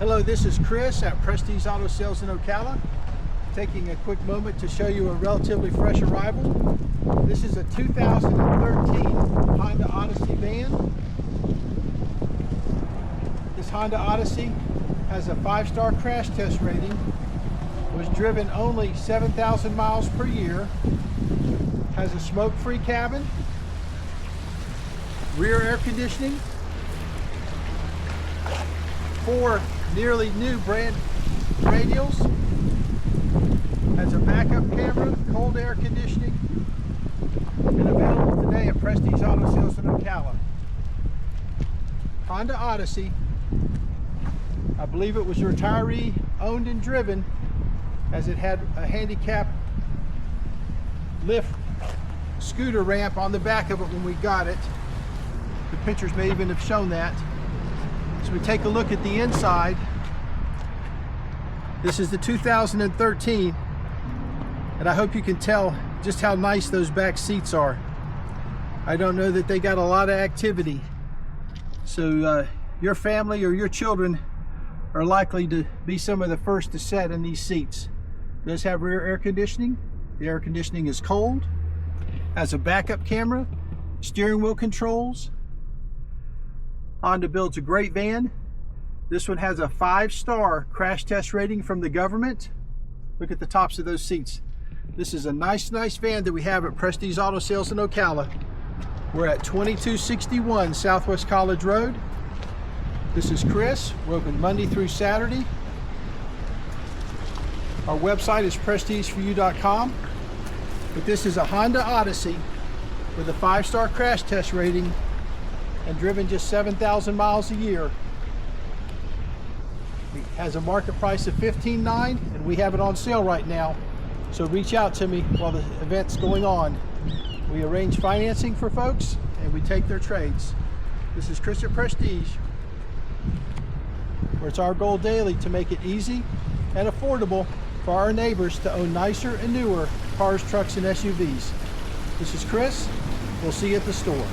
Hello, this is Chris at Prestige Auto Sales in Ocala. Taking a quick moment to show you a relatively fresh arrival. This is a 2013 Honda Odyssey van. This Honda Odyssey has a 5-star crash test rating, was driven only 7,000 miles per year, has a smoke-free cabin, rear air conditioning, 4 nearly new brand radials, has a backup camera, cold air conditioning, and available today at Prestige Auto Sales in Ocala. Honda Odyssey, I believe it was retiree owned and driven, as it had a handicap lift scooter ramp on the back of it when we got it. The pictures may even have shown that. So we take a look at the inside. This is the 2013, and I hope you can tell just how nice those back seats are. I don't know that they got a lot of activity, so your family or your children are likely to be some of the first to sit in these seats. It does have rear air conditioning. The air conditioning is cold, has a backup camera, steering wheel controls. Honda builds a great van. This one has a 5-star crash test rating from the government. Look at the tops of those seats. This is a nice van that we have at Prestige Auto Sales in Ocala. We're at 2261 Southwest College Road. This is Chris. We're open Monday through Saturday. Our website is prestigeforyou.com. But this is a Honda Odyssey with a 5-star crash test rating and driven just 7,000 miles a year. It has a market price of $15,900, and we have it on sale right now. So reach out to me while the event's going on. We arrange financing for folks, and we take their trades. This is Chris at Prestige, where it's our goal daily to make it easy and affordable for our neighbors to own nicer and newer cars, trucks, and SUVs. This is Chris. We'll see you at the store.